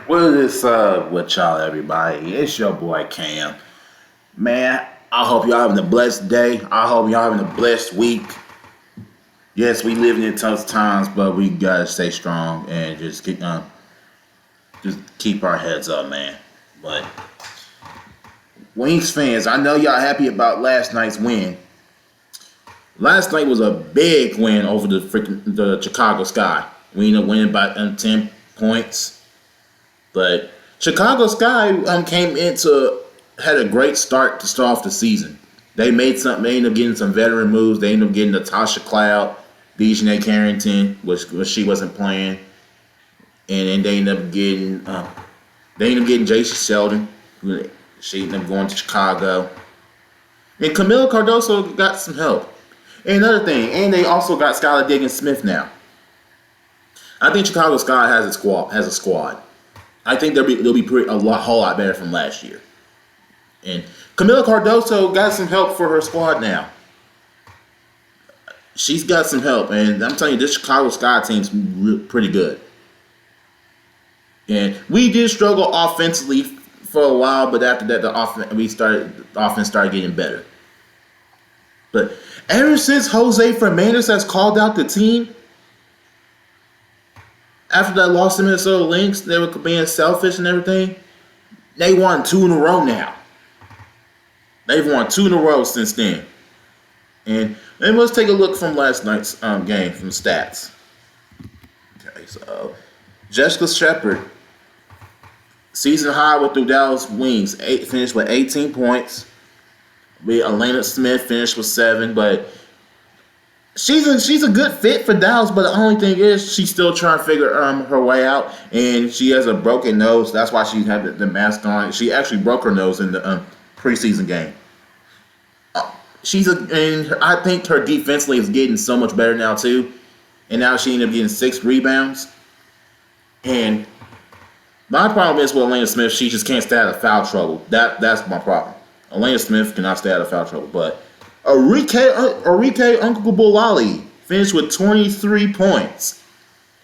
What is up with y'all, everybody? It's your boy Cam. Man, I hope y'all having a blessed day. I hope y'all having a blessed week. Yes, we living in tough times, but we gotta stay strong and just keep our heads up, man. But Wings fans, I know y'all happy about last night's win. Last night was a big win over the Chicago Sky. We ended up winning by 10 points. But Chicago Sky had a great start to start off the season. They made something. They ended up getting some veteran moves. They ended up getting Natasha Cloud, Dejanay Carrington, which she wasn't playing, and then they ended up getting Jason Sheldon. She ended up going to Chicago, and Camila Cardoso got some help. And another thing, and they also got Skylar Diggins-Smith now. I think Chicago Sky has a squad. I think they'll be whole lot better from last year. And Camila Cardoso got some help for her squad now. She's got some help, and I'm telling you, this Chicago Sky team's pretty good. And we did struggle offensively for a while, but after that, the offense started getting better. But ever since Jose Fernandez has called out the team, after that loss to Minnesota Lynx, they were being selfish and everything. They won 2 in a row now. They've won 2 in a row since then. And let's take a look from last night's game from stats. Okay, so Jessica Shepard, season high with the Dallas Wings, finished with 18 points. Elena Smith finished with 7, but she's a good fit for Dallas, but the only thing is she's still trying to figure her way out, and she has a broken nose. That's why she had the mask on. She actually broke her nose in the preseason game. And I think her defensively is getting so much better now too, and now she ended up getting 6 rebounds. And my problem is with Elena Smith, she just can't stay out of foul trouble. That's my problem. Elena Smith cannot stay out of foul trouble, but Arike Uncle finished with 23 points.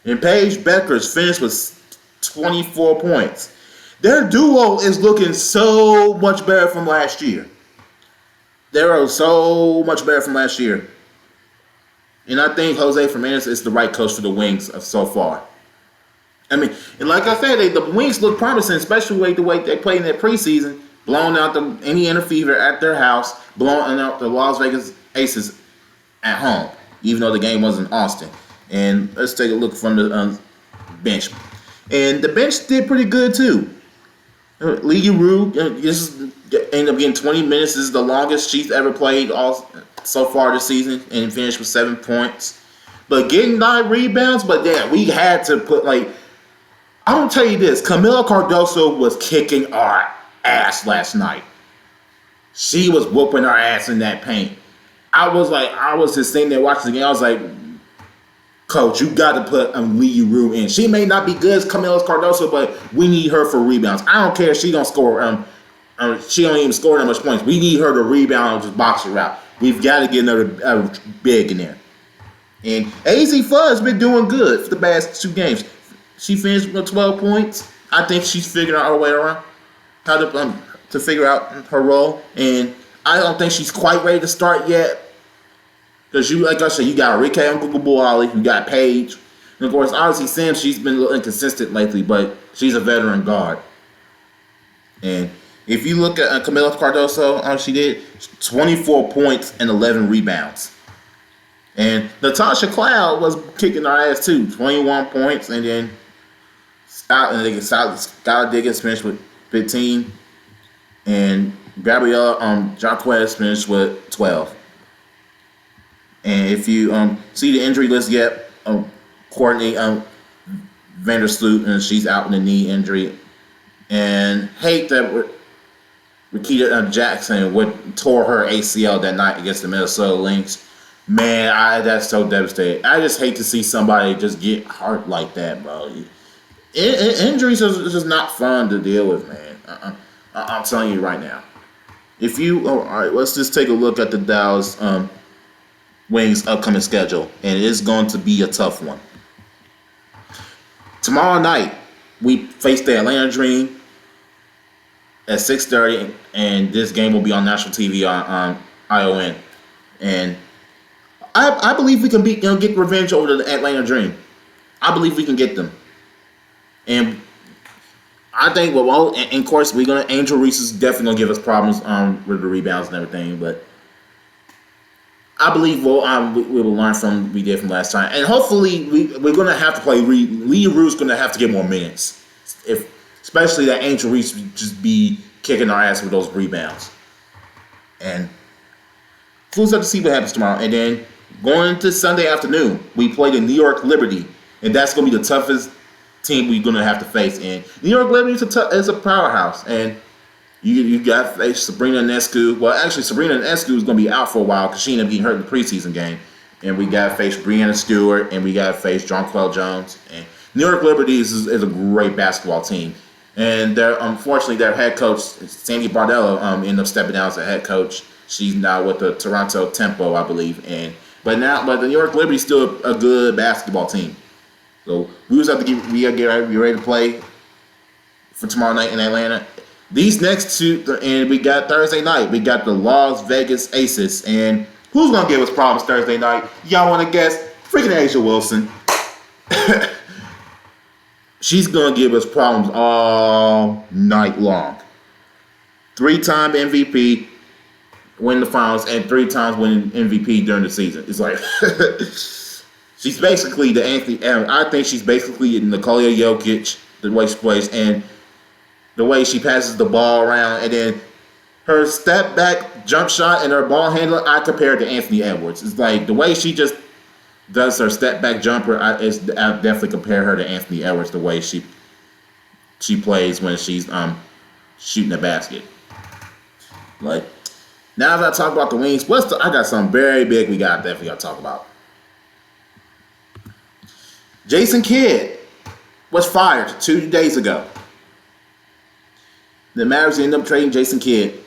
And Paige Beckers finished with 24 points. Their duo is looking so much better from last year. They're so much better from last year. And I think Jose Fernandez is the right coach for the Wings so far. I mean, and like I said, the Wings look promising, especially the way they played in their preseason. Blowing out the Indiana Fever at their house, blowing out the Las Vegas Aces at home, even though the game was in Austin. And let's take a look from the bench. And the bench did pretty good too. Lee Rue ended up getting 20 minutes. This is the longest she's ever played so far this season, and finished with 7 points. But getting 9 rebounds, but yeah, we had to put I'm gonna tell you this: Camila Cardoso was kicking our ass last night. She was whooping our ass in that paint. I was just sitting there watching the game. I was like, Coach, you got to put Lee Rue in. She may not be good as Camila Cardoso, but we need her for rebounds. I don't care if she don't score. She don't even score that much points. We need her to rebound and just box her out. We've got to get another big in there. And AZ Fudd's been doing good for the past 2 games. She finished with 12 points. I think she's figuring out her way around how to figure out her role, and I don't think she's quite ready to start yet. Because like I said, you got Arike Uncle, you got Paige, and of course, obviously Sam. She's been a little inconsistent lately, but she's a veteran guard. And if you look at Camila Cardoso, she did 24 points and 11 rebounds. And Natasha Cloud was kicking our ass too, 21 points, and then Skylar Diggins finished with 15, and Gabrielle Jaquez finished with 12. And if you see the injury list yet, Courtney Vandersloot, and she's out with a knee injury. And hate that Rakita Jackson tore her ACL that night against the Minnesota Lynx. Man, that's so devastating. I just hate to see somebody just get hurt like that, bro. Injuries are just not fun to deal with, man. I'm telling you right now. All right, let's just take a look at the Dallas Wings' upcoming schedule, and it is going to be a tough one. Tomorrow night, we face the Atlanta Dream at 6:30, and this game will be on national TV on ION. And I believe we can get revenge over the Atlanta Dream. I believe we can get them. And I think, and of course, Angel Reese is definitely gonna give us problems with the rebounds and everything. But I believe we will learn from we did from last time, and hopefully we're gonna have to play. Lee Rue's gonna have to get more minutes, especially that Angel Reese just be kicking our ass with those rebounds. And we'll have to see what happens tomorrow. And then going into Sunday afternoon, we play the New York Liberty, and that's gonna be the toughest team we're gonna have to face. And New York Liberty is a powerhouse, and you got to face Sabrina Ionescu. Well, actually, Sabrina Ionescu is gonna be out for a while because she ended up getting hurt in the preseason game. And we got to face Breanna Stewart, and we got to face Jonquel Jones. And New York Liberty is a great basketball team. And unfortunately, their head coach, Sandy Bardello, ended up stepping down as a head coach. She's now with the Toronto Tempo, I believe. But the New York Liberty is still a good basketball team. So we just have to get ready to play for tomorrow night in Atlanta. These next two, and we got Thursday night. We got the Las Vegas Aces, and who's gonna give us problems Thursday night? Y'all want to guess? Freaking Asia Wilson. She's gonna give us problems all night long. 3-time MVP, win the finals, and 3 times winning MVP during the season. It's like she's basically the Anthony. I think she's basically Nikola Jokic, the way she plays and the way she passes the ball around, and then her step back jump shot and her ball handling. I compare it to Anthony Edwards. It's like the way she just does her step back jumper. I definitely compare her to Anthony Edwards. The way she plays when she's shooting the basket. Like now that I talk about the Wings, I got something very big we definitely got to talk about. Jason Kidd was fired 2 days ago. The Mavs ended up trading Jason Kidd.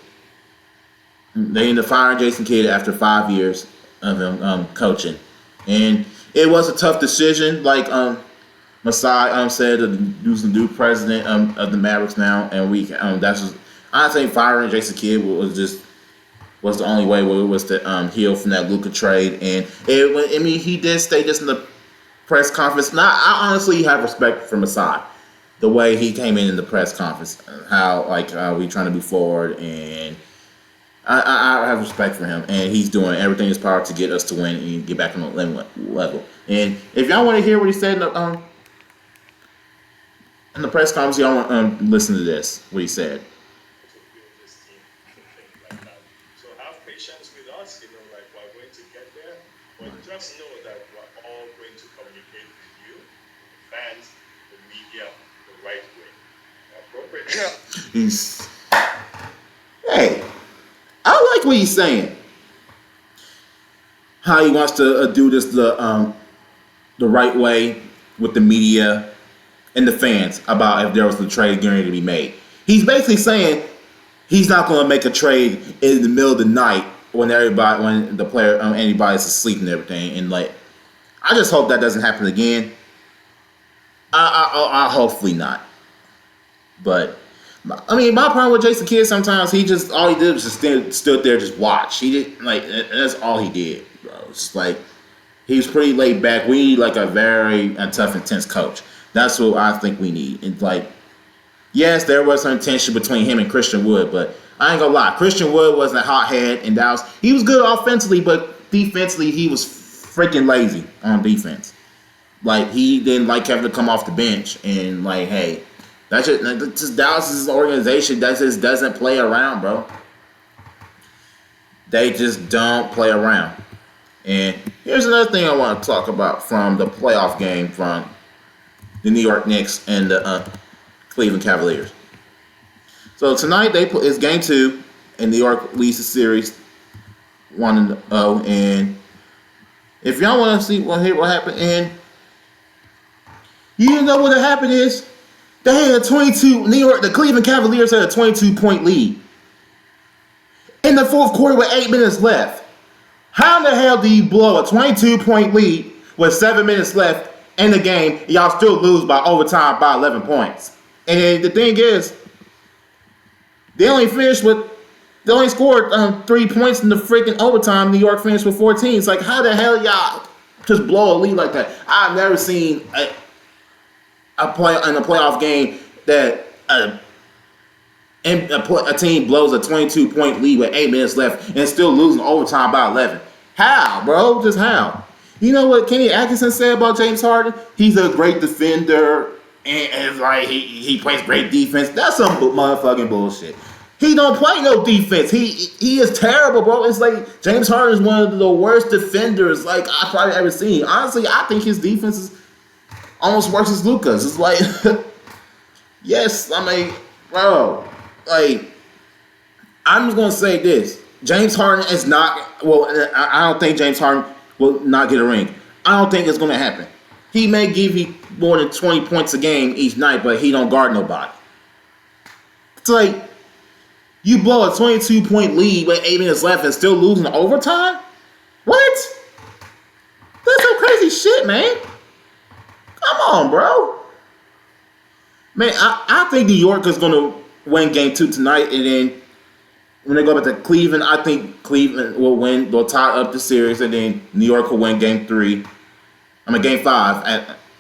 They ended up firing Jason Kidd after 5 years of him coaching. And it was a tough decision, like Masai said, who's the new president of the Mavericks now. And I think firing Jason Kidd was the only way was to heal from that Luka trade. And he did stay just in the press conference. Now, I honestly have respect for Masai. The way he came in the press conference, how we trying to move forward, and I have respect for him, and he's doing everything in his power to get us to win and get back on the level. And if y'all want to hear what he said in the press conference, y'all want to listen to this. What he said. So have patience with us, we're going to get there, but just know that we're all going to communicate with you, the fans, the media, the right way. Appropriate. Hey, I like what he's saying. How he wants to do this the right way with the media and the fans about if there was a trade going to be made. He's basically saying he's not going to make a trade in the middle of the night when anybody's asleep and everything. And I just hope that doesn't happen again. I hopefully not. But my problem with Jason Kidd, sometimes all he did was just stood there, just watch. He did that's all he did, bro. It's he was pretty laid back. We need a very tough, intense coach. That's what I think we need. And yes, there was some tension between him and Christian Wood, but I ain't gonna lie, Christian Wood wasn't a hothead, and he was good offensively, but defensively he was freaking lazy on defense. He didn't like having to come off the bench, and hey, that's just Dallas's organization that just doesn't play around, bro. They just don't play around. And here's another thing I want to talk about from the playoff game from the New York Knicks and the Cleveland Cavaliers. So tonight it's game 2, and New York leads the series 1-0. And if y'all want to hear what happened, and you know what happened is they had the Cleveland Cavaliers had a 22-point lead in the fourth quarter with 8 minutes left. How in the hell do you blow a 22-point lead with 7 minutes left in the game. Y'all still lose by overtime by 11 points. And the thing is, they only scored 3 points in the freaking overtime. New York finished with 14. It's like, how the hell y'all just blow a lead like that? I've never seen a playoff game that a team blows a 22-point lead with 8 minutes left and still losing overtime by 11. How, bro? Just how? You know what Kenny Atkinson said about James Harden? He's a great defender and like he plays great defense. That's some motherfucking bullshit. He don't play no defense. He is terrible, bro. It's like James Harden is one of the worst defenders like I've probably ever seen. Honestly, I think his defense is almost worse as Luka's. It's like, yes, I mean, bro, like, I'm just gonna say this: James Harden is not. Well, I don't think James Harden will not get a ring. I don't think it's gonna happen. He may give you more than 20 points a game each night, but he don't guard nobody. It's like you blow a 22-point lead with 8 minutes left and still losing overtime. What? That's some crazy shit, man. Come on, bro. Man, I think New York is going to win game 2 tonight, and then when they go back to Cleveland, I think Cleveland will win. They'll tie up the series, and then New York will win game 5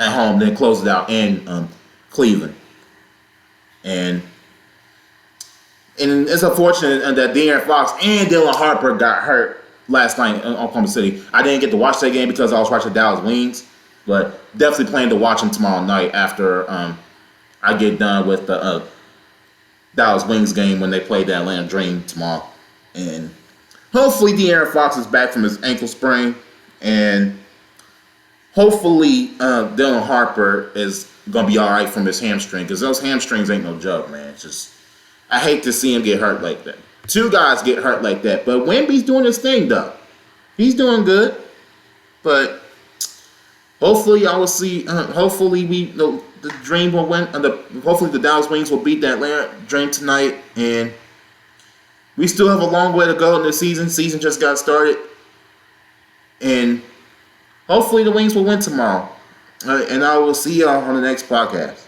at home, then close it out in Cleveland. And it's unfortunate that De'Aaron Fox and Dylan Harper got hurt last night in Oklahoma City. I didn't get to watch that game because I was watching Dallas Wings, but definitely plan to watch them tomorrow night after I get done with the Dallas Wings game when they play the Atlanta Dream tomorrow. And hopefully De'Aaron Fox is back from his ankle sprain, and hopefully Dylan Harper is going to be all right from his hamstring, because those hamstrings ain't no joke, man. It's just, I hate to see him get hurt like that. 2 guys get hurt like that. But Wemby's doing his thing, though. He's doing good. But hopefully I will see. Hopefully the Dream will win. Hopefully the Dallas Wings will beat the Atlanta Dream tonight. And we still have a long way to go in the season. Season just got started. And hopefully the Wings will win tomorrow. And I will see y'all on the next podcast.